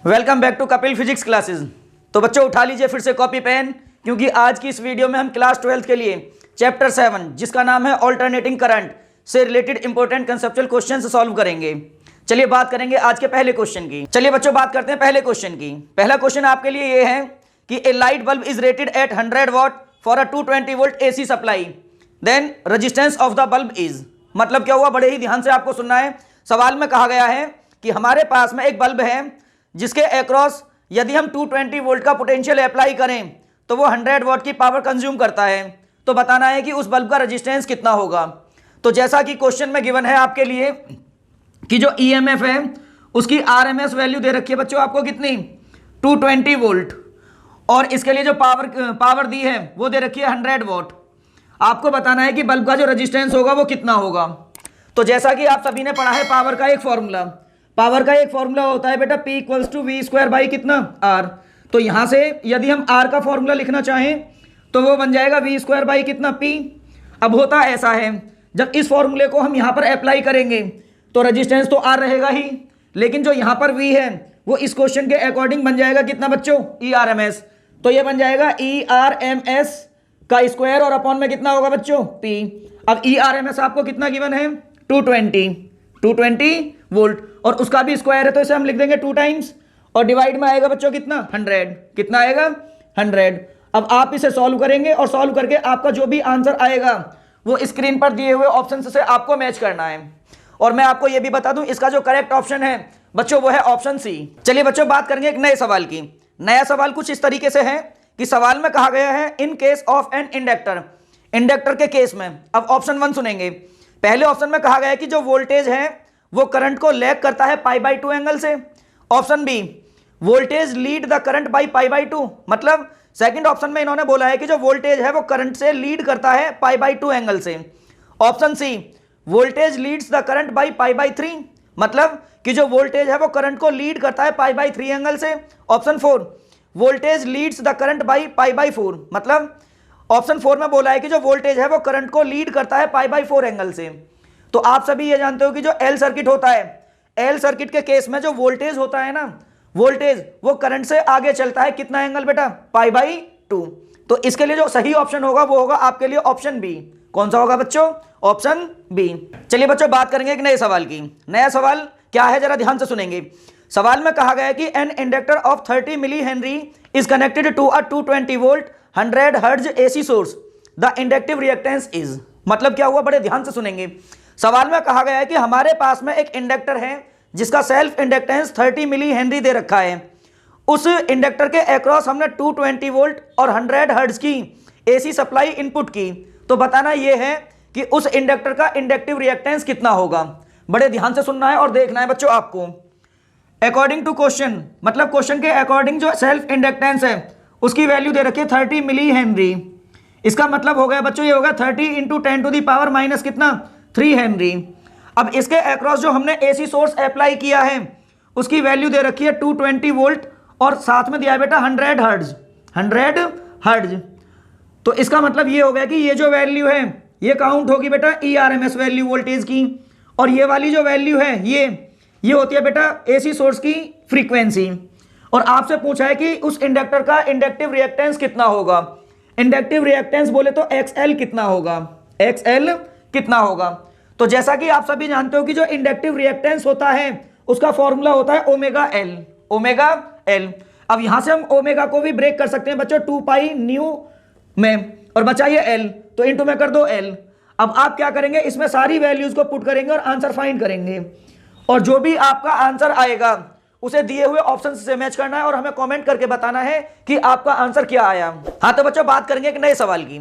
Welcome back to Kapil physics classes. तो बच्चों उठा लीजिए फिर से कॉपी पेन, क्योंकि आज की इस वीडियो में हम क्लास 12th के लिए चैप्टर 7 जिसका नाम है ऑल्टरनेटिंग करंट से related important conceptual question solve करेंगे। चलिए बात करेंगे आज के पहले क्वेश्चन की। चलिए बच्चों बात करते हैं पहले क्वेश्चन की। पहला क्वेश्चन आपके लिए ये है कि a light bulb is rated at 100 watt for a 220 volt AC supply, then resistance of the bulb is. मतलब क्या हुआ, बड़े ही ध्यान से आपको सुनना है। सवाल में कहा गया है कि हमारे पास में एक बल्ब है जिसके अक्रॉस यदि हम 220 वोल्ट का पोटेंशियल अप्लाई करें तो वो 100 वॉट की पावर कंज्यूम करता है। तो बताना है कि उस बल्ब का रेजिस्टेंस कितना होगा। तो जैसा कि क्वेश्चन में गिवन है आपके लिए कि जो EMF है उसकी RMS वैल्यू दे रखी है बच्चों आपको कितनी, 220 वोल्ट, और इसके लिए जो पावर दी है वो दे रखी है 100 वॉट। आपको बताना है कि बल्ब का जो रेजिस्टेंस होगा वो कितना होगा। तो जैसा कि आप सभी ने पढ़ा है पावर का एक फॉर्मूला होता है बेटा P = V² बाई कितना R। तो यहां से यदि हम R का फॉर्मूला लिखना चाहें तो वो बन जाएगा V² बाई कितना P। अब होता ऐसा है, जब इस फॉर्मूले को हम यहां पर अप्लाई करेंगे तो रेजिस्टेंस तो R रहेगा ही, लेकिन जो यहां पर V है वो इस क्वेश्चन के अकॉर्डिंग बन जाएगा कितना बच्चों, ERMS। तो ये बन जाएगा ERMS का स्क्वायर और अपॉन में कितना होगा बच्चों, P। अब ERMS आपको कितना गिवन है, 220 वोल्ट, और उसका भी स्क्वायर है तो इसे हम लिख देंगे 2 टाइम्स, और डिवाइड में आएगा बच्चों कितना, 100। कितना आएगा, 100। अब आप इसे सॉल्व करेंगे और सॉल्व करके आपका जो भी आंसर आएगा वो स्क्रीन पर दिए हुए ऑप्शन से आपको मैच करना है। और मैं आपको ये भी बता दूं इसका जो करेक्ट ऑप्शन है बच्चों वो है ऑप्शन C। चलिए बच्चों बात करेंगे एक नए सवाल की। नया सवाल कुछ इस तरीके से है कि सवाल में कहा गया है in case of an inductor के केस में। अब ऑप्शन 1 सुनेंगे। पहले ऑप्शन में कहा गया है कि जो वोल्टेज है वो करंट को लैग करता है π/2 एंगल से। Option b, voltage lead the current by π/2। मतलब सेकंड ऑप्शन में इन्होंने बोला है कि जो वोल्टेज है वो करंट से लीड करता है π/2 एंगल से। Option c, voltage leads the current by π/3। मतलब कि जो वोल्टेज है वो करंट को लीड करता है π/3 एंगल से। Option 4, voltage leads the current by π/4। मतलब ऑप्शन 4 में बोला है कि जो वोल्टेज है वो करंट को लीड करता है π/4 एंगल से। तो आप सभी ये जानते हो कि जो L सर्किट होता है, L सर्किट के केस में जो वोल्टेज होता है ना, वोल्टेज वो करंट से आगे चलता है कितना एंगल बेटा, π/2। तो इसके लिए जो सही ऑप्शन होगा वो होगा आपके लिए ऑप्शन बी। कौन सा होगा बच्चों, ऑप्शन बी। चलिए बच्चों बात करेंगे एक नए सवाल की। नया सवाल क्या है जरा ध्यान से सुनेंगे। सवाल में कहा गया है कि an inductor of 30 millihenry is connected to a 220 volt 100 hertz AC source, the inductive reactance is. मतलब क्या हुआ, बड़े ध्यान से सुनेंगे। सवाल में कहा गया है कि हमारे पास में एक इंडक्टर है जिसका सेल्फ इंडक्टेंस 30 मिली हेनरी दे रखा है। उस इंडक्टर के अक्रॉस हमने 220 वोल्ट और 100 हर्ट्ज की AC सप्लाई इनपुट की। तो बताना यह है कि उस इंडक्टर का इंडक्टिव रिएक्टेंस कितना होगा। बड़े ध्यान से सुनना है और देखना है बच्चों आपको। अकॉर्डिंग टू क्वेश्चन, मतलब क्वेश्चन के अकॉर्डिंग जो सेल्फ इंडक्टेंस है उसकी वैल्यू दे रखी है 30 मिली हेनरी। इसका मतलब हो गया बच्चों, ये होगा 30 × 10⁻⁻ कितना, 3 हेनरी। अब इसके अक्रॉस जो हमने AC सोर्स अप्लाई किया है उसकी वैल्यू दे रखी है 220 वोल्ट और साथ में दिया है बेटा 100 हर्ट्ज। तो इसका मतलब ये हो गया कि ये जो वैल्यू है ये काउंट होगी बेटा ERMS वैल्यू वोल्टेज की, और ये वाली जो वैल्यू है ये होती है बेटा AC सोर्स की फ्रीक्वेंसी। और आपसे पूछा है कि उस इंडक्टर का इंडक्टिव रिएक्टेंस कितना होगा। इंडक्टिव रिएक्टेंस बोले तो XL कितना होगा। तो जैसा कि आप सभी जानते हो कि जो इंडक्टिव रिएक्टेंस होता है उसका फॉर्मूला होता है ओमेगा L। अब यहां से हम ओमेगा को भी ब्रेक कर सकते हैं बच्चों 2π न्यू में, और बचा ये L तो इंटू में कर दो L। अब आप क्या करेंगे, इसमें सारी वैल्यूज को पुट करेंगे और आंसर फाइंड करेंगे, और जो भी आपका आंसर आएगा उसे दिए हुए ऑप्शन से मैच करना है और हमें कमेंट करके बताना है कि आपका आंसर क्या आया। हाँ तो बच्चों बात करेंगे एक नए सवाल की।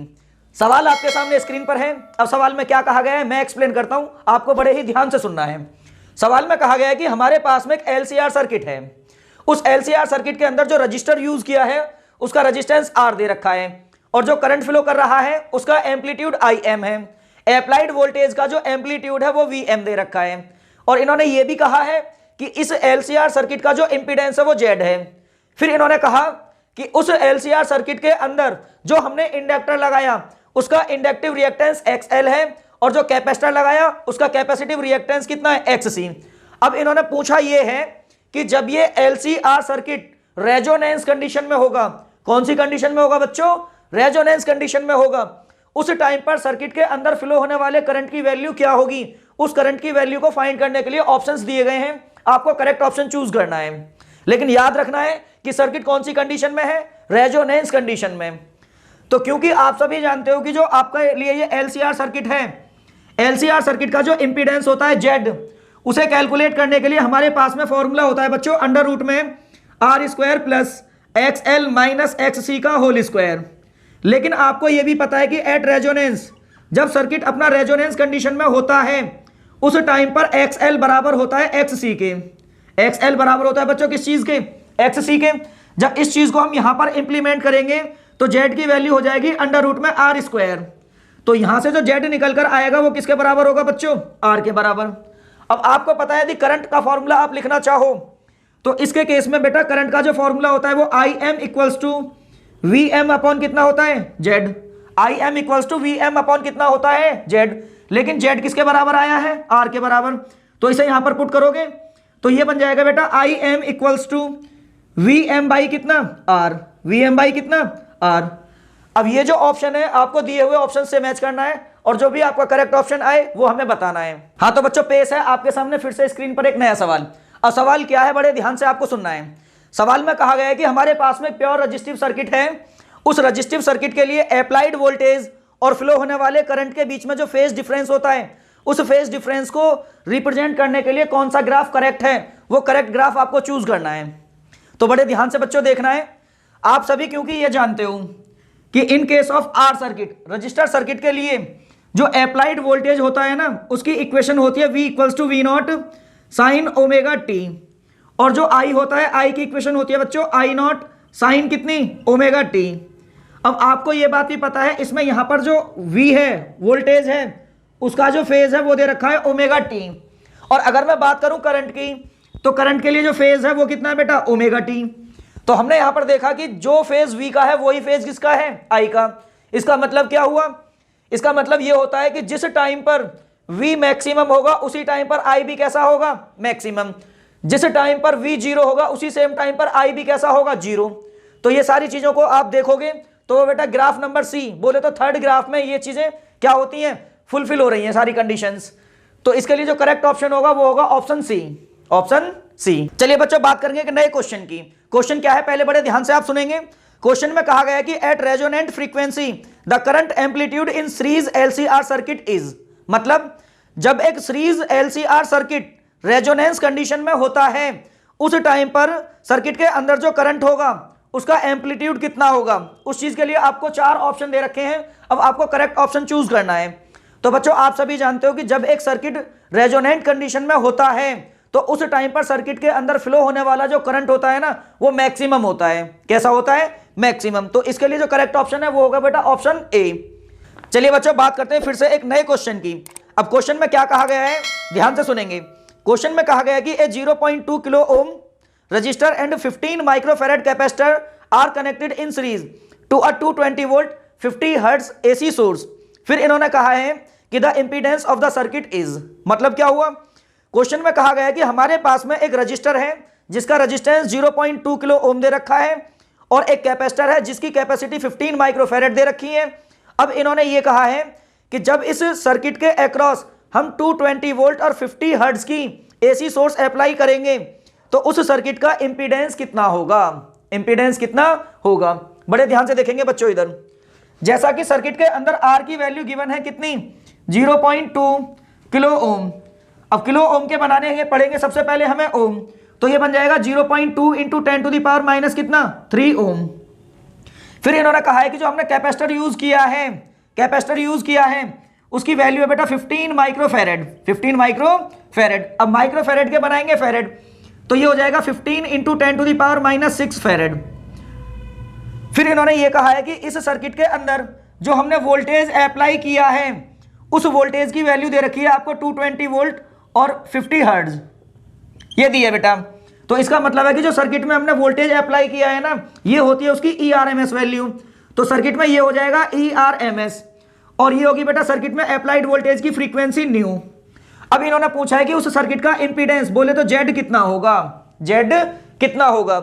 सवाल आपके सामने स्क्रीन पर है। अब सवाल में क्या कहा गया है मैं एक्सप्लेन करता हूं, आपको बड़े ही ध्यान से सुनना है। सवाल में कहा गया है कि हमारे पास में एक LCR सर्किट है। उस LCR सर्किट के अंदर जो रजिस्टर यूज किया है उसका रजिस्टेंस R दे रखा है, और जो करंट फ्लो कर रहा है उसका एम्पलीट्यूड IM है। अप्लाइड वोल्टेज का जो एम्पलीट्यूड है वो VM दे रखा है, और इन्होंने ये भी कहा है कि इस LCR सर्किट का जो इंपीडेंस है वो Z है। फिर इन्होंने कहा कि उस LCR सर्किट के अंदर जो हमने इंडक्टर लगाया उसका इंडक्टिव रिएक्टेंस XL है, और जो कैपेसिटर लगाया उसका कैपेसिटिव रिएक्टेंस कितना है XC। अब इन्होंने पूछा ये है कि जब ये LCR सर्किट रेजोनेंस कंडीशन में होगा, कौन सी कंडीशन में होगा बच्चों? रेजोनेंस कंडीशन में होगा, उस टाइम पर सर्किट के अंदर फ्लो होने वाले करंट की वैल्यू क्या होगी? उस करंट की वैल्यू को फाइंड करने के लिए ऑप्शंस दिए गए हैं, आपको करेक्ट ऑप्शन चूज करना है। लेकिन याद रखना है कि सर्किट कौन सी कंडीशन में है? रेजोनेंस कंडीशन में। तो क्योंकि आप सभी जानते हो कि जो आपके लिए ये LCR सर्किट है, LCR सर्किट का जो इंपीडेंस होता है Z, उसे कैलकुलेट करने के लिए हमारे पास में फॉर्मूला होता है बच्चों अंडर रूट में R² plus XL minus XC का होल स्क्वायर। लेकिन आपको यह भी पता है कि एट रेजोनेंस, जब सर्किट अपना रेजोनेंस कंडीशन में होता है, उस टाइम पर XL बराबर होता है XC के। XL बराबर होता है बच्चों किस चीज के? XC के। जब इस चीज को हम यहां पर इंप्लीमेंट करेंगे तो Z की वैल्यू हो जाएगी अंडर रूट में R²। तो यहां से जो Z निकल कर आएगा वो किसके बराबर होगा बच्चों? R के बराबर। अब आपको पता है यदि करंट का फॉर्मूला आप लिखना चाहो तो इसके केस में बेटा करंट का जो फॉर्मूला होता है वो IM equals to VM upon कितना होता है? Z। IM equals to VM upon कितना होता है? Z। लेकिन Z किसके बराबर आया है? R के बराबर। तो इसे यहां पर पुट करोगे तो ये बन जाएगा बेटा IM equals to VM by कितना? R। VM बाई कितना? R। अब ये जो ऑप्शन है आपको दिए हुए ऑप्शन से मैच करना है और जो भी आपका करेक्ट ऑप्शन आए वो हमें बताना है। हाँ तो बच्चों पेश है आपके सामने फिर से स्क्रीन पर एक नया सवाल। अब सवाल क्या है, बड़े ध्यान से आपको सुनना है। सवाल में कहा गया है कि हमारे पास में प्योर रजिस्टिव सर्किट है, उस रजिस्टिव सर्किट के लिए अप्लाइड वोल्टेज और फ्लो होने वाले करंट के बीच में जो फेज डिफरेंस होता है, उस फेज डिफरेंस को रिप्रेजेंट करने के लिए कौन सा ग्राफ करेक्ट है, वो करेक्ट ग्राफ आपको चूज करना है। तो बड़े ध्यान से बच्चों देखना है। आप सभी क्योंकि ये जानते हो कि in case of R circuit, register circuit के लिए जो अप्लाइड वोल्टेज होता है ना, उसकी इक्वेशन होती है V equals to V0 sine omega t, और जो I होता है I की इक्वेशन होती है बच्चों I0 साइन कितनी? Omega T. अब आपको ये बात भी पता है इसमें यहां पर जो V है, वोल्टेज है, उसका जो फेज है वो दे रखा है ओमेगा टी। और अगर मैं बात करूं करंट की, तो करंट के लिए जो फेज है वो कितना है बेटा? Omega T. तो हमने यहां पर देखा कि जो फेज V का है वही फेज किसका है? I का। इसका मतलब क्या हुआ? इसका मतलब ये होता है कि जिस टाइम पर V मैक्सिमम होगा उसी टाइम पर I भी कैसा होगा? मैक्सिमम। जिस टाइम पर V 0 होगा उसी सेम टाइम पर I भी कैसा होगा? 0। तो ये सारी चीजों को आप देखोगे तो बेटा ग्राफ नंबर C, बोले तो थर्ड ग्राफ में ये चीजें क्या होती हैं? फुलफिल हो रही हैं सारी कंडीशंस। तो इसके लिए जो करेक्ट ऑप्शन होगा वो होगा ऑप्शन सी। Option C. चलिए बच्चों बात करेंगे एक नए क्वेश्चन की। क्वेश्चन क्या है पहले बड़े ध्यान से आप सुनेंगे। क्वेश्चन में कहा गया है कि at resonant frequency the current amplitude in series LCR circuit is, मतलब जब एक series LCR circuit resonance condition में होता है उस टाइम पर सर्किट के अंदर जो करंट होगा उसका एम्पलीट्यूड कितना होगा। उस चीज के लिए आपको 4 ऑप्शन दे रखे हैं, अब आपको करेक्ट ऑप्शन चूज करना है। तो बच्चों आप सभी जानते हो कि जब एक सर्किट रेजोनेंट कंडीशन में होता है तो उस टाइम पर सर्किट के अंदर फ्लो होने वाला जो करंट होता है ना वो मैक्सिमम होता है। कैसा होता है? मैक्सिमम। तो इसके लिए जो करेक्ट ऑप्शन है वो होगा बेटा ऑप्शन ए। चलिए बच्चों बात करते हैं फिर से एक नए क्वेश्चन की। अब क्वेश्चन में क्या कहा गया है ध्यान से सुनेंगे। क्वेश्चन में कहा गया है कि a 0.2 kilo ohm resistor and 15 microfarad capacitor are connected in series to a 220 volt 50 hertz AC source. फिर इन्होंने कहा है कि the impedance of the circuit is, मतलब क्या हुआ? क्वेश्चन में कहा गया है कि हमारे पास में एक रजिस्टर है जिसका रजिस्टेंस 0.2 किलो ओम दे रखा है और एक कैपेसिटर है जिसकी कैपेसिटी 15 माइक्रोफैराड दे रखी है। अब इन्होंने ये कहा है कि जब इस सर्किट के अक्रॉस हम 220 वोल्ट और 50 हर्ट्ज की AC सोर्स अप्लाई करेंगे तो उस सर्किट का इंपीडेंस कितना होगा। इंपीडेंस कितना होगा? बड़े ध्यान से देखेंगे बच्चों इधर। जैसा कि सर्किट के अंदर R की वैल्यू गिवन है कितनी? 0.2 किलो ओम। अब किलो ओम के बनाने हैं पढ़ेंगे सबसे पहले हमें ओम, तो ये बन जाएगा 0.2 into 10 to the power minus कितना? 3 ओम। फिर इन्होंने कहा है कि जो हमने कैपेसिटर यूज किया है, कैपेसिटर यूज किया है उसकी वैल्यू है बेटा 15 माइक्रोफैराड। 15 माइक्रोफैराड। अब माइक्रोफैराड के बनाएंगे फैराड, तो ये हो जाएगा 15 into 10 to the power minus 6 farad. फिर इन्होंने ये कहा है कि इस सर्किट के अंदर जो हमने वोल्टेज अप्लाई किया है उस वोल्टेज की वैल्यू दे रखी है आपको 220 वोल्ट और 50 हर्ट्ज, ये दी है बेटा। तो इसका मतलब है कि जो सर्किट में हमने वोल्टेज अप्लाई किया है ना ये होती है उसकी ERMS वैल्यू। तो सर्किट में ये हो जाएगा ERMS और ये होगी बेटा सर्किट में अप्लाइड वोल्टेज की फ्रीक्वेंसी न्यू। अब इन्होंने पूछा है कि उस सर्किट का इंपीडेंस, बोले तो Z कितना होगा। जेड कितना होगा।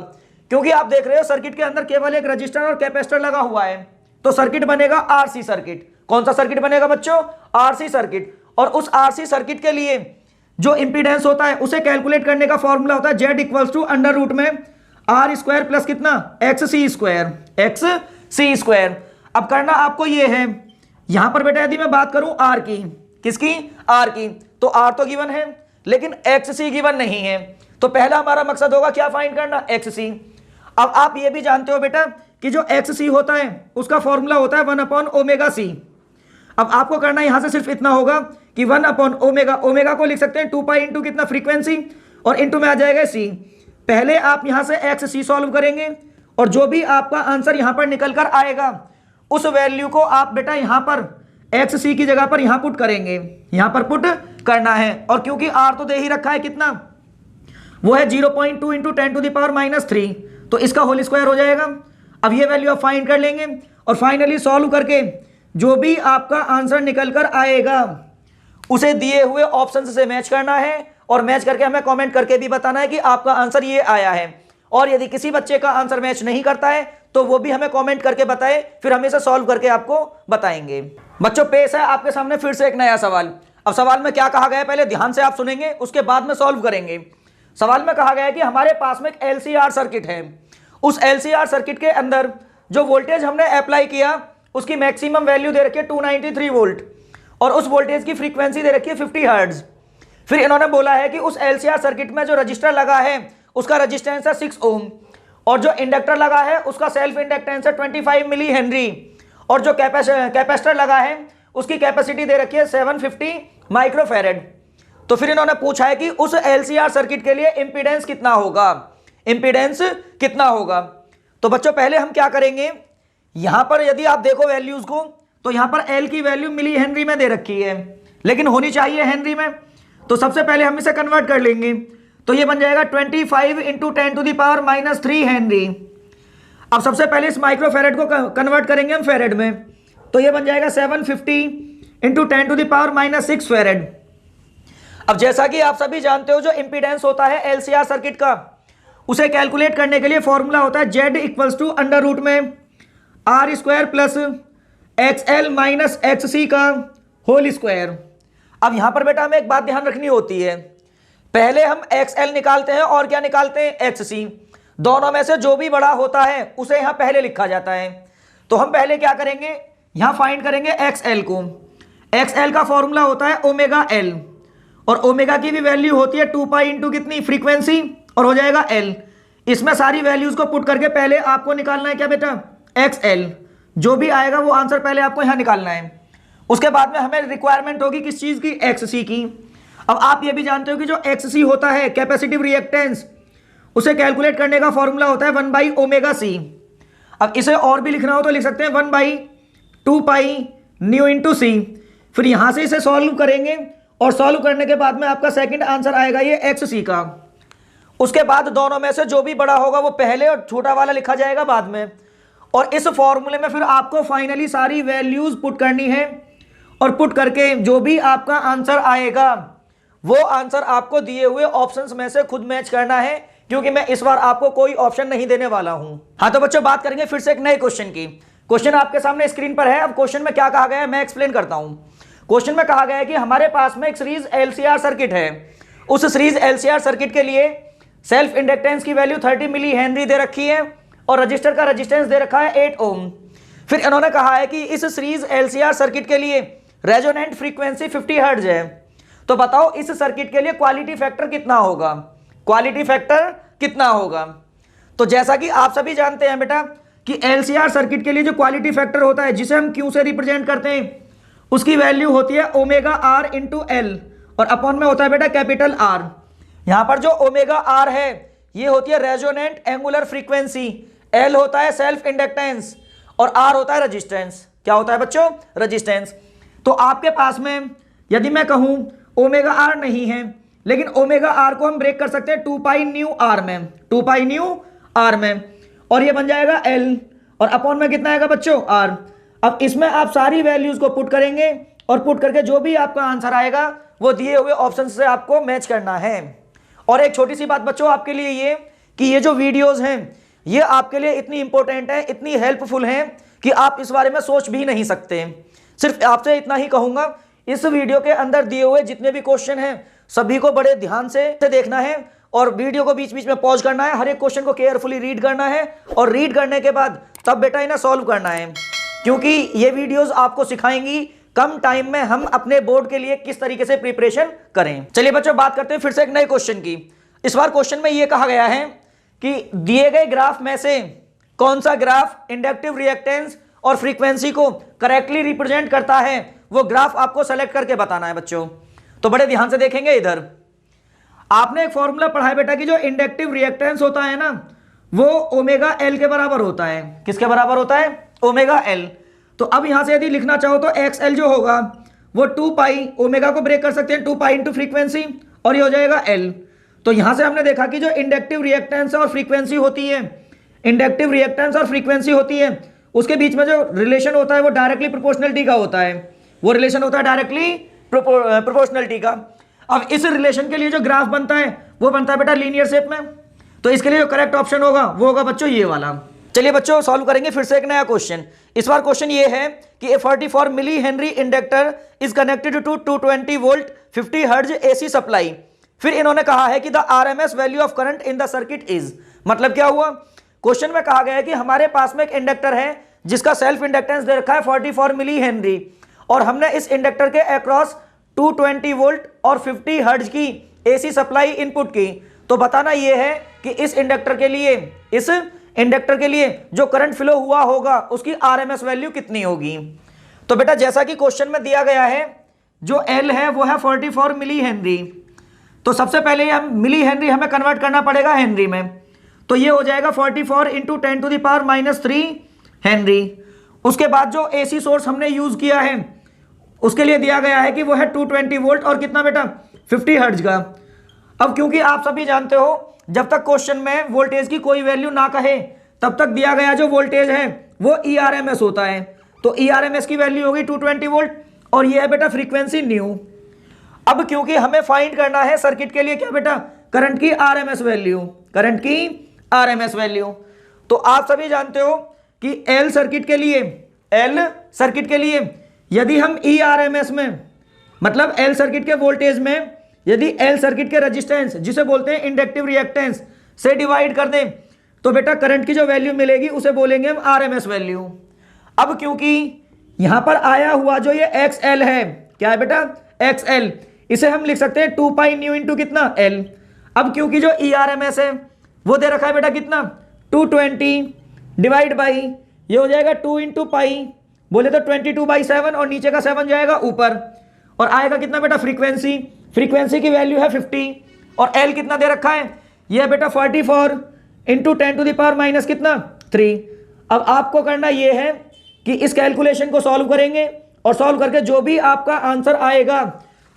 क्योंकि आप देख रहे हो सर्किट के अंदर केवल एक रजिस्टर और कैपेसिटर लगा हुआ है, तो सर्किट बनेगा आरसी सर्किट। कौन सा सर्किट बनेगा बच्चों? RC circuit. और उस आरसी सर्किट के लिए जो इंपीडेंस होता है उसे कैलकुलेट करने का फॉर्मूला होता है Z equals to under root में आर स्क्वायर प्लस कितना, एक्स सी स्क्वायर। अब करना आपको ये है, यहां पर बेटा यदि मैं बात करूं आर की, किसकी? आर की, तो आर तो गिवन है लेकिन एक्स सी गिवन नहीं है, तो पहला हमारा मकसद होगा क्या फाइंड करना, एक्स सी। अब आप ये भी जानते हो बेटा कि जो एक्स सी होता है उसका फॉर्मूला होता है 1/ओमेगा-c। अब आपको करना यहां से सिर्फ इतना होगा कि 1/ओमेगा, ओमेगा को लिख सकते हैं 2 इंटू कितना, फ्रीक्वेंसी, और इंटू में आ जाएगा सी। पहले आप यहां से एक्स सी सॉल्व करेंगे और जो भी आपका आंसर यहां पर निकल कर आएगा उस वैल्यू को आप बेटा यहां पर एक्स सी की जगह पर यहां पुट करेंगे, यहां पर पुट करना है। और क्योंकि आर तो दे ही रखा है कितना, वो है 0.2 इंटू 10⁻³ तो इसका होल स्क्वायर हो जाएगा। अब ये वैल्यू आप फाइंड कर लेंगे और फाइनली सॉल्व करके जो भी आपका आंसर निकल कर आएगा उसे दिए हुए ऑप्शन से मैच करना है और मैच करके हमें कमेंट करके भी बताना है कि आपका आंसर ये आया है। और यदि किसी बच्चे का आंसर मैच नहीं करता है तो वो भी हमें कमेंट करके बताए, फिर हम इसे सॉल्व करके आपको बताएंगे। बच्चों पेश है आपके सामने फिर से एक नया सवाल। अब सवाल में क्या कहा गया है पहले ध्यान से आप सुनेंगे, उसके बाद में सॉल्व करेंगे। सवाल में कहा गया है कि हमारे पास में एक एलसीआर सर्किट है, उस एलसीआर सर्किट के अंदर जो वोल्टेज हमने अप्लाई किया उसकी मैक्सिमम वैल्यू दे रखी है 293 वोल्ट और उस वोल्टेज की फ्रीक्वेंसी दे रखी है 50 हर्ट्ज। फिर इन्होंने बोला है कि उस एलसीआर सर्किट में जो रजिस्टर लगा है उसका रजिस्टेंस है 6 ओम और जो इंडक्टर लगा है उसका सेल्फ इंडक्टेंस है 25 मिली हेनरी और जो कैपेसिटर लगा है उसकी कैपेसिटी दे रखी है 750 माइक्रोफैरेड। तो फिर इन्होंने पूछा है कि उस एलसीआर सर्किट के लिए इंपीडेंस कितना होगा, इंपीडेंस कितना होगा। तो बच्चों पहले हम क्या करेंगे, यहां पर यदि आप देखो वैल्यूज को तो यहां पर एल की वैल्यू मिली हेनरी में दे रखी है लेकिन होनी चाहिए हेनरी में, तो सबसे पहले हम इसे कन्वर्ट कर लेंगे। तो ये बन जाएगा 25 इंटू 10⁻³ हेनरी। अब सबसे पहले इस माइक्रोफैरेड को कन्वर्ट करेंगे हम फैरेड में, तो ये बन जाएगा 750 इंटू 10⁻⁻6 फैरेड। अब जैसा कि आप सभी जानते हो जो इंपीडेंस होता है एलसीआर सर्किट का उसे कैलकुलेट करने के लिए फॉर्मूला होता है Z equals to under root में are square plus XL minus XC का होल स्क्वायर। अब यहां पर बेटा हमें एक बात ध्यान रखनी होती है, पहले हम एक्सएल निकालते हैं और क्या निकालते हैं, एक्ससी। दोनों में से जो भी बड़ा होता है उसे यहां पहले लिखा जाता है। तो हम पहले क्या करेंगे, यहां फाइंड करेंगे एक्सएल को। एक्सएल का फॉर्मूला होता है ओमेगा एल और ओमेगा की भी वैल्यू होती है 2 पाई इंटू कितनी, फ्रीक्वेंसी, और हो जाएगा एल। इसमें सारी वैल्यूज को पुट करके पहले आपको निकालना है क्या बेटा, एक्सएल। जो भी आएगा वो आंसर पहले आपको यहां निकालना है। उसके बाद में हमें रिक्वायरमेंट होगी किस चीज की, एक्ससी की। अब आप ये भी जानते हो कि जो एक्ससी होता है कैपेसिटिव रिएक्टेंस, उसे कैलकुलेट करने का फॉर्मूला होता है 1/ओमेगा-c। अब इसे और भी लिखना हो तो लिख सकते हैं 1/2 पाई न्यू इंटू सी। फिर यहां से इसे सॉल्व करेंगे और सॉल्व करने के बाद में आपका सेकंड आंसर आएगा ये एक्ससी का। उसके बाद दोनों में से जो भी बड़ा होगा वो पहले और छोटा वाला लिखा जाएगा बाद में। और इस फॉर्मूले में फिर आपको फाइनली सारी वैल्यूज पुट करनी है और पुट करके जो भी आपका आंसर आएगा वो आंसर आपको दिए हुए ऑप्शंस में से खुद मैच करना है, क्योंकि मैं इस बार आपको कोई ऑप्शन नहीं देने वाला हूं। हाँ तो बच्चों बात करेंगे फिर से एक नए क्वेश्चन की। क्वेश्चन आपके सामने स्क्रीन पर है। अब क्वेश्चन में क्या कहा गया है मैं एक्सप्लेन करता हूं। क्वेश्चन में कहा गया है कि हमारे पास में एक सीरीज एलसीआर सर्किट है, उस सीरीज एलसीआर सर्किट के लिए सेल्फ इंडक्टेंस की वैल्यू 30 मिली हेनरी दे रखी है और रजिस्टर का रजिस्टेंस दे रखा है 8 ओम। फिर इन्होंने कहा है कि इस सीरीज एलसीआर सर्किट के लिए रेजोनेंट फ्रीक्वेंसी 50 हर्ट्ज है। तो बताओ इस सर्किट के लिए क्वालिटी फैक्टर कितना होगा, क्वालिटी फैक्टर कितना होगा। तो जैसा कि आप सभी जानते हैं बेटा कि एलसीआर सर्किट के लिए जो क्वालिटी फैक्टर होता है जिसे हम क्यू से रिप्रेजेंट करते हैं उसकी वैल्यू होती है ओमेगा आर इंटू एल और अपॉन में होता है बेटा कैपिटल आर। यहां पर जो ओमेगा आर है ये होती है रेजोनेंट एंगुलर फ्रीक्वेंसी, एल होता है सेल्फ इंडक्टेंस और आर होता है रेजिस्टेंस। क्या होता है बच्चों, रेजिस्टेंस। तो आपके पास में यदि मैं कहूं ओमेगा आर नहीं है लेकिन ओमेगा आर को हम ब्रेक कर सकते हैं 2 पाई न्यू आर में, 2 पाई न्यू आर में, और ये बन जाएगा एल और अपॉन में कितना आएगा बच्चों, आर। अब इसमें आप सारी वैल्यूज को पुट करेंगे और पुट करके जो भी आपका आंसर आएगा वो दिए हुए ऑप्शन से आपको मैच करना है। और एक छोटी सी बात बच्चों आपके लिए ये कि ये जो वीडियोस हैं ये आपके लिए इतनी इंपॉर्टेंट है, इतनी हेल्पफुल हैं कि आप इस बारे में सोच भी नहीं सकते। सिर्फ आपसे इतना ही कहूंगा, इस वीडियो के अंदर दिए हुए जितने भी क्वेश्चन हैं सभी को बड़े ध्यान से देखना है और वीडियो को बीच बीच में पॉज करना है, हर एक क्वेश्चन को केयरफुली रीड करना है और रीड करने के बाद तब बेटा इन्हें सॉल्व करना है, क्योंकि ये वीडियोस आपको सिखाएंगी कम टाइम में हम अपने बोर्ड के लिए किस तरीके से प्रिपरेशन करें। चलिए बच्चों बात करते हैं फिर से एक नए क्वेश्चन की। इस बार क्वेश्चन में ये कहा गया है कि दिए गए ग्राफ में से कौन सा ग्राफ इंडक्टिव रिएक्टेंस और फ्रीक्वेंसी को करेक्टली रिप्रेजेंट करता है, वो ग्राफ आपको सेलेक्ट करके बताना है बच्चों। तो बड़े ध्यान से देखेंगे, इधर आपने एक फॉर्मूला पढ़ा है बेटा कि जो इंडक्टिव रिएक्टेंस होता है ना वो ओमेगा एल के बराबर होता है। किसके बराबर होता है? Omega L. तो अब यहां से यदि लिखना चाहो तो एक्स एल जो होगा वो 2 पाई, ओमेगा को ब्रेक कर सकते हैं 2 पाई इंटू फ्रीक्वेंसी और ये हो जाएगा एल। तो यहां से हमने देखा कि जो इंडक्टिव रिएक्टेंस और फ्रीक्वेंसी होती है, इंडक्टिव रिएक्टेंस और फ्रीक्वेंसी होती है उसके बीच में जो रिलेशन होता है वो डायरेक्टली प्रोपोर्शनलिटी का होता है, वो रिलेशन होता है डायरेक्टली प्रोपोर्शनलिटी का। अब इस रिलेशन के लिए जो ग्राफ बनता है वो बनता है बेटा लीनियर शेप में, तो इसके लिए जो करेक्ट ऑप्शन होगा वो होगा बच्चों ये वाला। चलिए बच्चों सॉल्व करेंगे फिर से एक नया क्वेश्चन। इस बार क्वेश्चन ये है कि a 44 millihenry inductor is connected to 220 volt 50 hertz AC supply. फिर इन्होंने कहा है कि the RMS value of current in the circuit is, मतलब क्या हुआ? क्वेश्चन में कहा गया है कि हमारे पास में एक इंडक्टर है जिसका सेल्फ इंडक्टेंस दे रखा है 44 मिली हेनरी और हमने इस इंडक्टर के अक्रॉस 220 वोल्ट और 50 हर्ट्ज की एसी सप्लाई इनपुट की। तो बताना यह है कि इस इंडक्टर के लिए जो करंट फ्लो हुआ होगा उसकी आरएमएस वैल्यू कितनी होगी। तो बेटा जैसा कि क्वेश्चन में दिया गया है जो एल है वो है 44 मिली हेनरी, तो सबसे पहले हम मिली हेनरी हमें कन्वर्ट करना पड़ेगा हेनरी में, तो ये हो जाएगा 44 into 10 to the power -3 henry. उसके बाद जो एसी सोर्स हमने यूज किया है उसके लिए दिया गया है कि वो है 220 वोल्ट और कितना बेटा 50 हर्ट्ज का। अब क्योंकि आप सभी जानते हो जब तक क्वेश्चन में वोल्टेज की कोई वैल्यू ना कहे तब तक दिया गया जो वोल्टेज है वो ईआरएमएस होता है, तो ईआरएमएस की वैल्यू होगी 220 वोल्ट और ये है बेटा फ्रीक्वेंसी न्यू। अब क्योंकि हमें फाइंड करना है सर्किट के लिए क्या बेटा? करंट की आरएमएस वैल्यू, करंट की आरएमएस वैल्यू। तो आप सभी जानते हो कि एल सर्किट के लिए यदि हम ईआरएमएस में मतलब एल सर्किट के वोल्टेज में यदि एल सर्किट के रेजिस्टेंस जिसे बोलते हैं इंडक्टिव रिएक्टेंस से डिवाइड कर दें तो बेटा करंट की जो वैल्यू मिलेगी उसे बोलेंगे हम आरएमएस वैल्यू। अब क्योंकि यहां पर आया हुआ जो ये एक्स एल है, क्या है बेटा? एक्स एल, इसे हम लिख सकते हैं 2 पाई न्यू इंटू कितना एल। अब क्योंकि जो ईआरएमएस है वो दे रखा है बेटा कितना 220 डिवाइड बाई ये हो जाएगा 2 इंटू पाई, बोले तो 22/7 और नीचे का 7 जाएगा ऊपर और आएगा कितना बेटा? फ्रीक्वेंसी की वैल्यू है 50 और एल कितना दे रखा है? ये है बेटा 44 into 10 to the power minus कितना 3। अब आपको करना ये है कि इस कैलकुलेशन को सॉल्व करेंगे और सॉल्व करके जो भी आपका आंसर आएगा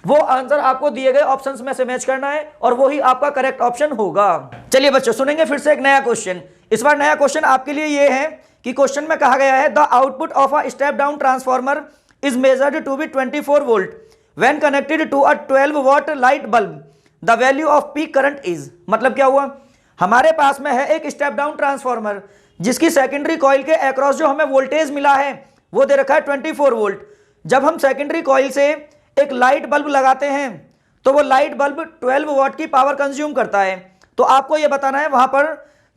वो आंसर आपको दिए गए ऑप्शंस में से मैच करना है और वो ही आपका करेक्ट ऑप्शन होगा। चलिए बच्चों सुनेंगे फिर से एक नया क्वेश्चन। इस बार नया क्वेश्चन आपके लिए ये है कि क्वेश्चन में कहा गया है the output of a step down transformer is measured to be 24 volt when connected to a 12 watt light bulb, the value of peak current is. मतलब क्या हुआ? हमारे पास में है एक स्टेप डाउन ट्रांसफार्मर जिसकी सेकेंडरी कॉइल के अक्रॉस जो हमें वोल्टेज मिला है वो दे रखा है 24 वोल्ट। जब हम सेकेंडरी कॉइल से एक लाइट बल्ब लगाते हैं तो वो लाइट बल्ब 12 वॉट की पावर कंज्यूम करता है। तो आपको ये बताना है वहां पर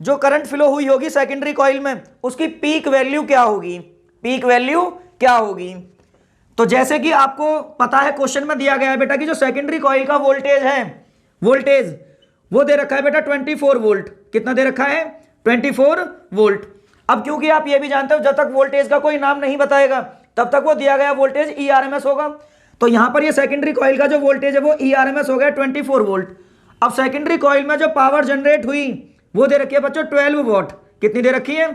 जो करंट फ्लो हुई होगी सेकेंडरी कॉइल में उसकी पीक वैल्यू क्या होगी, पीक वैल्यू क्या होगी। तो जैसे कि आपको पता है क्वेश्चन में दिया गया है बेटा कि जो सेकेंडरी कॉइल का वोल्टेज है, वोल्टेज वो दे रखा है बेटा 24 वोल्ट। कितना दे रखा है? 24 वोल्ट। अब क्योंकि आप ये भी जानते हो जब तक वोल्टेज का कोई नाम नहीं बताएगा तब तक वो दिया गया वोल्टेज ईआरएमएस होगा, तो यहां पर ये सेकेंडरी कॉइल का जो वोल्टेज है वो ईआरएमएस हो गया 24 वोल्ट। अब सेकेंडरी कॉइल में जो पावर जनरेट हुई वो दे रखी है बच्चों 12 वॉट। कितनी दे रखी है?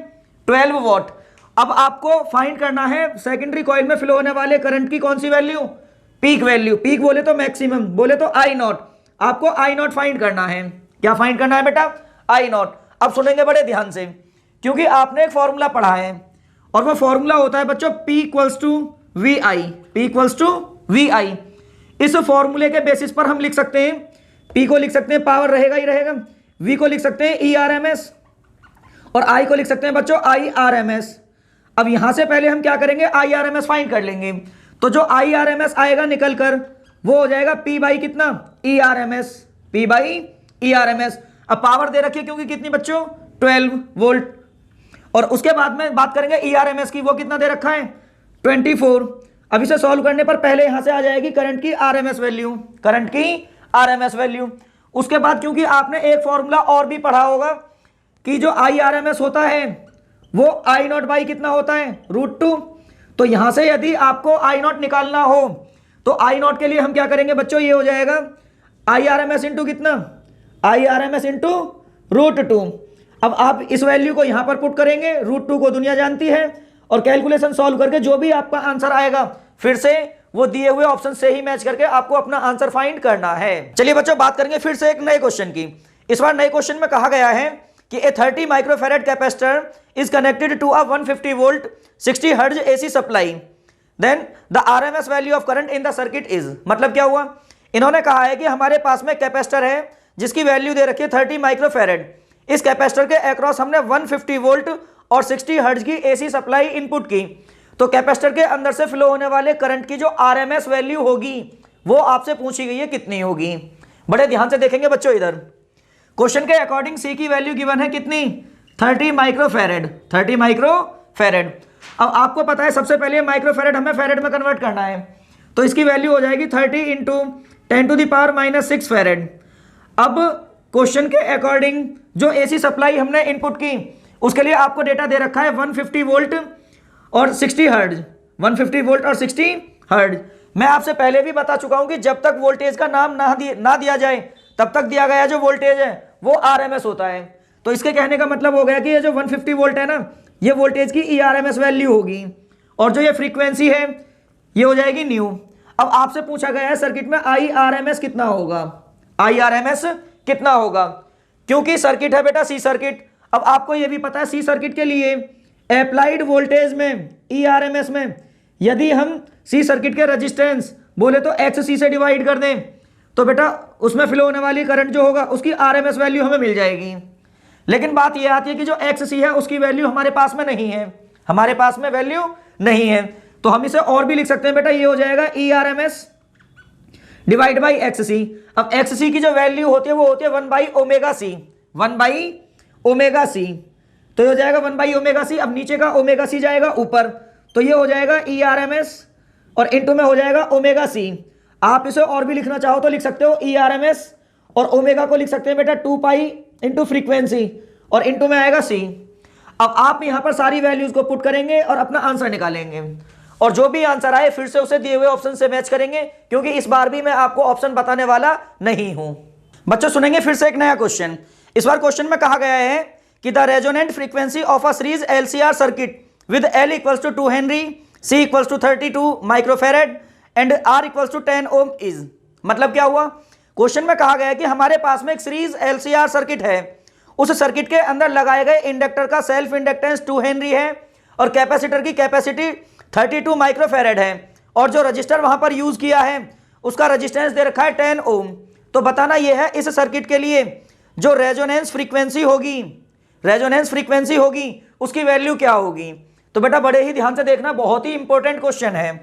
12 वॉट। अब आपको फाइंड करना है सेकेंडरी कॉइल में फ्लो होने वाले करंट की कौन सी वैल्यू? Peak value. पीक बोले तो मैक्सिमम, बोले तो आई नॉट। आपको आई नॉट फाइंड करना है। क्या फाइंड करना है बेटा? आई नॉट। अब सुनेंगे बड़े ध्यान से क्योंकि आपने एक फॉर्मूला पढ़ा है और वो फॉर्मूला होता है बच्चों P equals to V I. P equals to V I. इस फॉर्मूले के बेसिस पर हम लिख सकते हैं पी को लिख सकते हैं पावर रहेगा ही रहेगा, वी को लिख सकते हैं ERMS और आई को लिख सकते हैं बच्चों IRMS। अब यहां से पहले हम क्या करेंगे, IRMS फाइंड कर लेंगे। तो जो IRMS आएगा निकल कर वो हो जाएगा P बाई कितना, ERMS, P बाई ERMS। अब पावर दे रखी है क्योंकि कितनी बच्चों, 12 वोल्ट। और उसके बाद में बात करेंगे ERMS की, वो कितना दे रखा है, 24। अब इसे सॉल्व करने पर पहले यहां से आ जाएगी करंट की RMS वैल्यू, करंट की RMS वैल्यू। उसके बाद क्योंकि आपने एक फॉर्मूला और भी पढ़ा होगा कि जो IRMS होता है वो I0 बाई कितना होता है, √2। तो यहां से यदि आपको I0 निकालना हो तो I0 के लिए हम क्या करेंगे बच्चों, ये हो जाएगा IRMS इंटू कितना, IRMS इंटू √2। अब आप इस वैल्यू को यहां पर पुट करेंगे, √2 को दुनिया जानती है, और कैलकुलेशन सॉल्व करके जो भी आपका आंसर आएगा फिर से वो दिए हुए ऑप्शन से ही मैच करके आपको अपना आंसर फाइंड करना है। चलिए बच्चों बात करेंगे फिर से एक नए क्वेश्चन की। इस बार नए क्वेश्चन में कहा गया है कि a 30 microfarad capacitor is connected to a 150 volt 60 hertz AC supply, then the RMS value of current in the circuit is. मतलब क्या हुआ, इन्होंने कहा है कि हमारे पास में कैपेसिटर है जिसकी वैल्यू दे रखी है 30 माइक्रोफैरेड। इस कैपेसिटर के अक्रॉस हमने 150 वोल्ट और 60 हर्ट्ज की AC सप्लाई इनपुट की, तो कैपेसिटर के अंदर से फ्लो होने वाले करंट की जो RMS वैल्यू होगी वो आपसे पूछी गई है कितनी होगी। बड़े ध्यान से देखेंगे बच्चों, इधर क्वेश्चन के अकॉर्डिंग C की वैल्यू गिवन है कितनी, 30 माइक्रोफैरेड, 30 माइक्रोफैरेड। अब आपको पता है सबसे पहले माइक्रोफैरेड हमें फैरेड में कन्वर्ट करना है, तो इसकी वैल्यू हो जाएगी 30 इंटू 10⁻⁻6 फैरेड। अब क्वेश्चन के अकॉर्डिंग जो AC सप्लाई हमने इनपुट की उसके लिए आपको डेटा दे रखा है 150 वोल्ट और 60 हर्ट्ज, 150 वोल्ट और 60 हर्ट्ज। मैं आपसे पहले भी बता चुका हूं कि जब तक वोल्टेज का नाम ना दिया जाए तब तक दिया गया जो वोल्टेज है वो RMS होता है। तो इसके कहने का मतलब हो गया कि ये जो 150 वोल्ट है ना, ये वोल्टेज की ERMS वैल्यू होगी, और जो ये फ्रीक्वेंसी है ये हो जाएगी न्यू। अब आपसे पूछा गया है सर्किट में IRMS कितना होगा, IRMS कितना होगा, क्योंकि सर्किट है बेटा C सर्किट। अब आपको ये भी पता है C सर्किट के लिए अप्लाइड वोल्टेज में ERMS में यदि हम C सर्किट के रेजिस्टेंस बोले तो XC से डिवाइड कर दें तो बेटा उसमें फ्लो होने वाली करंट जो होगा उसकी RMS वैल्यू हमें मिल जाएगी। लेकिन बात यह आती है कि जो XC है उसकी वैल्यू हमारे पास में नहीं है, हमारे पास में वैल्यू नहीं है, तो हम इसे और भी लिख सकते हैं बेटा, ये हो जाएगा ERMS डिवाइड बाई XC। अब XC की जो वैल्यू होती है वो होती है 1/ωc, 1/ωc, तो ये हो जाएगा 1/ωc। अब नीचे का ωc जाएगा ऊपर, तो ये हो जाएगा ERMS और इनटू में हो जाएगा ωc। आप इसे और भी लिखना चाहो तो लिख सकते हो, ERMS और ओमेगा को लिख सकते हैं बेटा 2π इंटू फ्रीक्वेंसी और इनटू में आएगा C। अब आप यहां पर सारी वैल्यूज को पुट करेंगे और अपना आंसर निकालेंगे, और जो भी आंसर आए फिर से उसे दिए हुए ऑप्शन से मैच करेंगे, क्योंकि इस बार भी मैं आपको ऑप्शन बताने वाला नहीं हूं। बच्चों सुनेंगे फिर से एक नया क्वेश्चन। इस बार क्वेश्चन में कहा गया है कि the resonant frequency of a series LCR circuit with L equals to 2 henry, C equals to 32 microfarad and R equals to 10 ohm is. मतलब क्या हुआ, क्वेश्चन में कहा गया है कि हमारे पास में एक सीरीज LCR सर्किट है, उस सर्किट के अंदर लगाए गए इंडक्टर का सेल्फ इंडक्टेंस 2 हेनरी है और कैपेसिटर की कैपेसिटी 32 माइक्रोफैरेड है, और जो रजिस्टर वहां पर यूज किया है उसका रजिस्टेंस दे रखा है 10 ओम। तो बताना यह है इस सर्किट के लिए जो रेजोनेंस फ्रीक्वेंसी होगी उसकी वैल्यू क्या होगी। तो बेटा बड़े ही ध्यान से देखना, बहुत ही इंपॉर्टेंट क्वेश्चन है।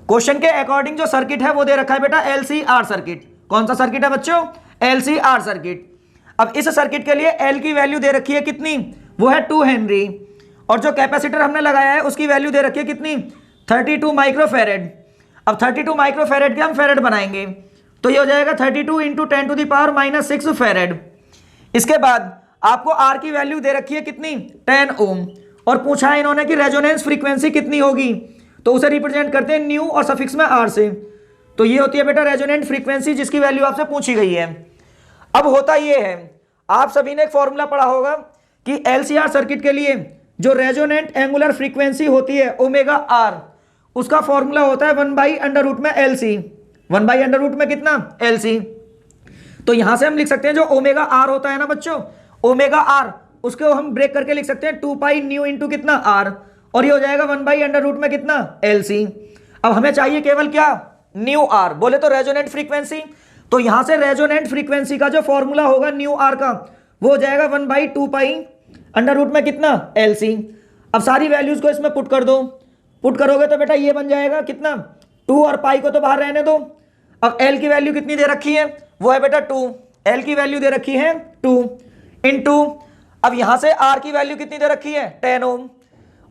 क्वेश्चन के अकॉर्डिंग जो सर्किट है वो दे रखा है बेटा LCR सर्किट। कौन सा सर्किट है बच्चों, LCR सर्किट। अब इस सर्किट के लिए L की वैल्यू दे रखी है कितनी, वो है 2 हेनरी, और जो कैपेसिटर हमने लगाया है उसकी वैल्यू दे रखी है कितनी, 32 माइक्रोफैरेड। अब 32 माइक्रोफैरेड के हम फैरेड बनाएंगे, तो ये हो जाएगा 32 इंटू 10⁻⁻6 फैरेड। इसके बाद आपको R की वैल्यू दे रखी है कितनी, 10 ओम, और पूछा है इन्होंने कि रेजोनेंस फ्रीक्वेंसी कितनी होगी, तो उसे रिप्रेजेंट करते हैं न्यू और सफिक्स में R से। तो ये होती है बेटा रेजोनेंट फ्रीक्वेंसी जिसकी वैल्यू आपसे पूछी गई है। अब होता ये है, आप सभी ने एक फॉर्मूला पढ़ा होगा कि LCR सर्किट के लिए जो रेजोनेंट एंगुलर फ्रीक्वेंसी होती है ओमेगा R, उसका फॉर्मूला होता है 1/√में LC, 1/√में कितना, LC। तो यहां से हम लिख सकते हैं जो ओमेगा R होता है ना बच्चों, ओमेगा R, उसको हम ब्रेक करके लिख सकते हैं 2π न्यू इंटू कितना R, और ये हो जाएगा 1/√में में कितना, LC। अब हमें चाहिए केवल क्या, न्यू R, बोले तो रेजोनेंट फ्रीक्वेंसी। तो यहां से रेजोनेंट फ्रीक्वेंसी का जो फॉर्मूला होगा न्यू आर का, वो हो जाएगा 1/2 पाई अंडर रूट में कितना LC। अब सारी वैल्यूज को इसमें पुट कर दो, पुट करोगे तो बेटा ये बन जाएगा कितना 2, और पाई को तो बाहर रहने दो। अब L की वैल्यू कितनी दे रखी है, वो है बेटा 2, L की वैल्यू दे रखी है 2 इंटू, अब यहां से R की वैल्यू कितनी दे रखी है 10 ओम,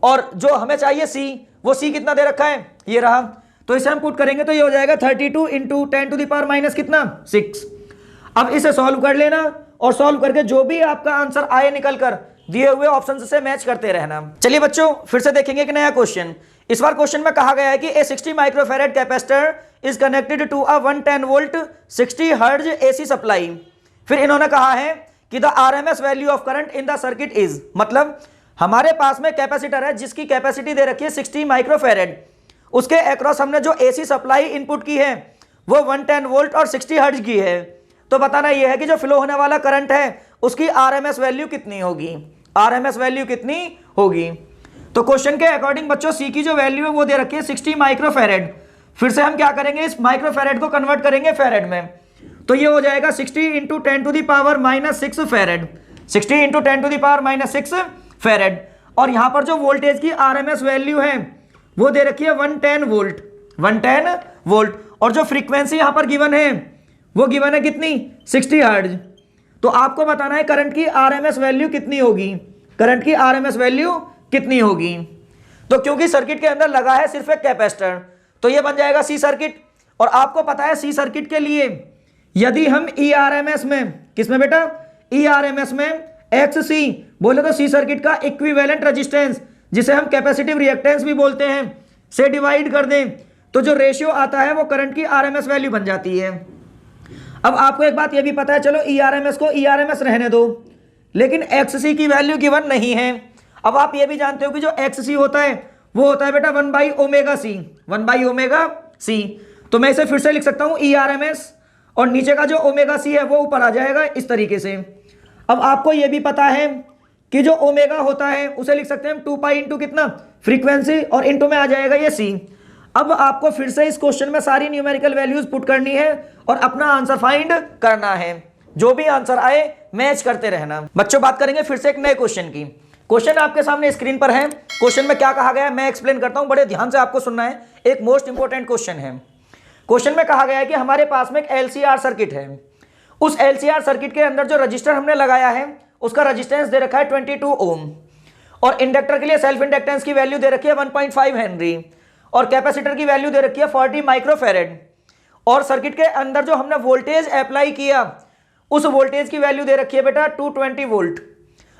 और जो हमें चाहिए C, वो C कितना दे रखा है, ये रहा। तो इसे हम पुट करेंगे तो ये हो जाएगा 32 into 10 to the power minus कितना 6। अब इसे सॉल्व कर लेना, और सॉल्व करके जो भी आपका आंसर आए निकल कर दिए हुए ऑप्शन से मैच करते रहना। चलिए बच्चों फिर से देखेंगे एक नया क्वेश्चन। इस बार क्वेश्चन में कहा गया है कि a 60 microfarad capacitor is connected to a 110 volt 60 hertz AC supply. फिर इन्होंने कहा है कि the RMS value of current in the circuit is, मतलब हमारे पास में कैपेसिटर है जिसकी कैपेसिटी दे रखी है 60 माइक्रोफैरेड, उसके अक्रॉस हमने जो AC सप्लाई इनपुट की है वो 110 वोल्ट और 60 हर्ट्ज की है। तो बताना यह है कि जो फ्लो होने वाला करंट है उसकी RMS वैल्यू कितनी होगी, RMS वैल्यू कितनी होगी। तो क्वेश्चन के अकॉर्डिंग बच्चों C की जो वैल्यू है वो दे रखी है 60 माइक्रोफैरेड। फिर से हम क्या करेंगे, इस माइक्रोफैरेड को कन्वर्ट करेंगे फैरेड में, तो ये हो जाएगा 60 into 10 to the power minus 6 farad, 60 into 10 to the power minus 6 farad. और यहां पर जो वोल्टेज की RMS वैल्यू है वो दे रखी है 110 वोल्ट, 110 वोल्ट, और जो फ्रीक्वेंसी यहां पर गिवन है वो गिवन है कितनी 60 हर्ट्ज। तो आपको बताना है करंट की RMS वैल्यू कितनी होगी, करंट की RMS वैल्यू कितनी होगी। तो क्योंकि सर्किट के अंदर लगा है सिर्फ एक कैपेसिटर, तो ये बन जाएगा C सर्किट। और आपको पता है C सर्किट के लिए यदि हम ERMS में, किसमें बेटा ERMS में XC बोले तो C सर्किट का इक्विवेलेंट रेजिस्टेंस, जिसे हम कैपेसिटिव रिएक्टेंस भी बोलते हैं, से डिवाइड कर दें तो जो रेशियो आता है वो करंट की RMS वैल्यू बन जाती है। अब आपको एक बात ये भी पता है, चलो ERMS को ERMS रहने दो, लेकिन XC की वैल्यू गिवन नहीं है। अब आप ये भी जानते हो कि जो XC होता है वो होता है बेटा 1/ωc, 1/ωc। तो मैं इसे फिर से लिख सकता हूं ERMS, और नीचे का जो ωc है वो ऊपर आ जाएगा इस तरीके से। अब आपको ये भी पता है कि जो ओमेगा होता है उसे लिख सकते हैं हम 2 पाई इंटू कितना फ्रीक्वेंसी, और इंटू में आ जाएगा ये C। अब आपको फिर से इस क्वेश्चन में सारी न्यूमेरिकल वैल्यूज पुट करनी है और अपना आंसर फाइंड करना है। जो भी आंसर आए मैच करते रहना। बच्चों बात करेंगे फिर से एक नए क्वेश्चन की। क्वेश्चन आपके सामने स्क्रीन पर है। क्वेश्चन में क्या कहा गया है मैं एक्सप्लेन करता हूं, बड़े ध्यान से आपको सुनना है, एक मोस्ट इंपॉर्टेंट क्वेश्चन है। क्वेश्चन में कहा गया है कि हमारे पास में एक LCR सर्किट है, उस LCR सर्किट के अंदर जो रजिस्टर हमने लगाया है उसका रजिस्टेंस दे रखा है 22 ओम, और इंडक्टर के लिए सेल्फ इंडक्टेंस की वैल्यू दे रखी है 1.5 हेनरी, और कैपेसिटर की वैल्यू दे रखी है 40 माइक्रोफैरेड, और सर्किट के अंदर जो हमने वोल्टेज अप्लाई किया उस वोल्टेज की वैल्यू दे रखी है बेटा 220 वोल्ट।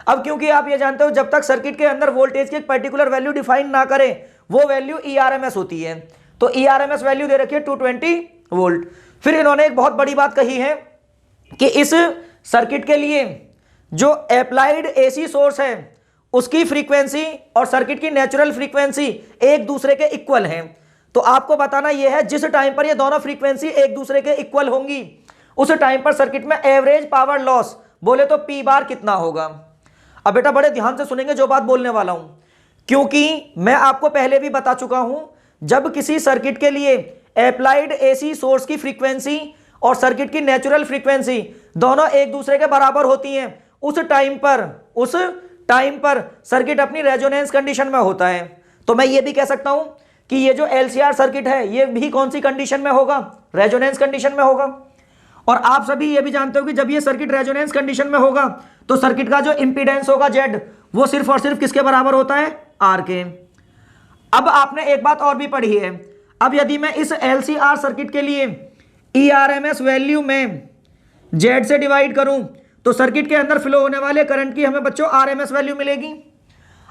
अब क्योंकि आप ये जानते हो जब तक सर्किट के अंदर वोल्टेज की एक पर्टिकुलर वैल्यू डिफाइन ना करें वो वैल्यू ERMS होती है, तो ERMS वैल्यू दे रखी है 220 वोल्ट। फिर इन्होंने एक बहुत बड़ी बात कही है कि इस सर्किट के लिए जो अप्लाइड AC सोर्स है उसकी फ्रीक्वेंसी और सर्किट की नेचुरल फ्रीक्वेंसी एक दूसरे के इक्वल हैं। तो आपको बताना यह है जिस टाइम पर ये दोनों फ्रीक्वेंसी एक दूसरे के इक्वल होंगी उस टाइम पर सर्किट में एवरेज पावर लॉस बोले तो P बार कितना होगा। अब बेटा बड़े ध्यान से सुनेंगे जो बात बोलने वाला हूं, क्योंकि मैं आपको पहले भी बता चुका हूं जब किसी सर्किट के लिए अप्लाइड AC सोर्स की फ्रीक्वेंसी और सर्किट की नेचुरल फ्रीक्वेंसी दोनों एक दूसरे के बराबर होती हैं उस टाइम पर सर्किट अपनी रेजोनेंस कंडीशन में होता है। तो मैं ये भी कह सकता हूं कि ये जो LCR सर्किट है ये भी कौन सी कंडीशन में होगा, रेजोनेंस कंडीशन में होगा। और आप सभी ये भी जानते हो कि जब ये सर्किट रेजोनेंस कंडीशन में होगा तो सर्किट का जो इंपीडेंस होगा Z वो सिर्फ और सिर्फ किसके बराबर होता है, R के। अब आपने एक बात और भी पढ़ी है, अब यदि मैं इस LCR सर्किट के लिए ERMS वैल्यू में Z से डिवाइड करूं तो सर्किट के अंदर फ्लो होने वाले करंट की हमें बच्चों RMS वैल्यू मिलेगी।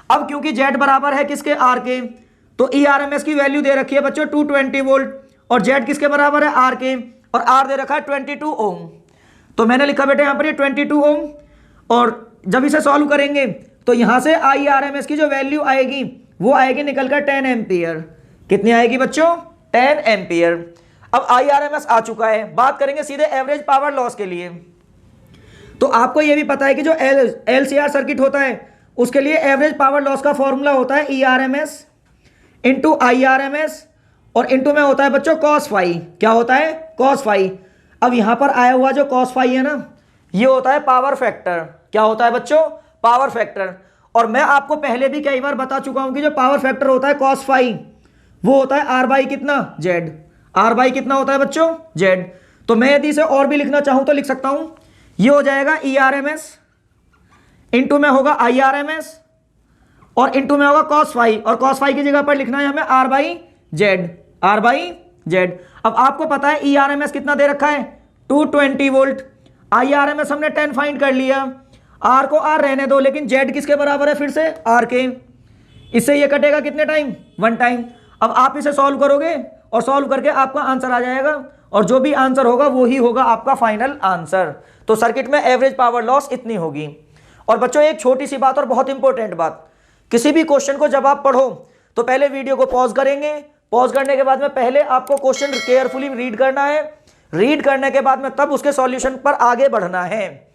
अब क्योंकि Z बराबर है किसके, R के, तो ERMS की वैल्यू दे रखी है बच्चों 220 वोल्ट, और Z किसके बराबर है, R के, और R दे रखा है 22 ओम। तो मैंने लिखा बेटे यहाँ पर ये 22 ओम, और जब इसे सॉल्व करेंगे तो यहां से IRMS की जो वैल्यू आएगी वो आएगी निकलकर 10 एम्पियर। कितनी आएगी बच्चों, 10 एम्पियर। अब IRMS आ चुका है, बात करेंगे सीधे एवरेज पावर लॉस के लिए। तो आपको यह भी पता है कि जो LCR सर्किट होता है उसके लिए एवरेज पावर लॉस का फॉर्मूला होता है ERMS इंटू IRMS, और इंटू में होता है बच्चों cos फाई। क्या होता है, cos फाई। अब यहां पर आया हुआ जो cos फाई है ना, ये होता है पावर फैक्टर। क्या होता है बच्चों? Power factor. और मैं आपको पहले भी कई बार बता चुका हूं कि जो पावर फैक्टर होता है cos फाई, वो होता है r बाई कितना? z। r बाई कितना होता है बच्चों? z। तो मैं यदि इसे और भी लिखना चाहूं तो लिख सकता हूं, ये हो जाएगा ERMS, इंटू में होगा IRMS, और इंटू में होगा cos फाई, और cos फाई की जगह पर लिखना है हमें r by z, r by z। अब आपको पता है ERMS कितना दे रखा है? 220 वोल्ट। IRMS हमने 10 फाइंड कर लिया, r को r रहने दो, लेकिन z किसके बराबर है? फिर से r के। इससे ये कटेगा कितने टाइम? 1 टाइम। अब आप इसे सॉल्व करोगे और सॉल्व करके आपका आंसर आ जाएगा, और जो भी आंसर होगा वो ही होगा आपका फाइनल आंसर। तो सर्किट में एवरेज पावर लॉस इतनी होगी। और बच्चों एक छोटी सी बात और बहुत इंपॉर्टेंट बात, किसी भी क्वेश्चन को जब आप पढ़ो तो पहले वीडियो को पॉज करेंगे, पॉज करने के बाद में पहले आपको क्वेश्चन केयरफुली रीड करना है, रीड करने के बाद में तब उसके सॉल्यूशन पर आगे बढ़ना है।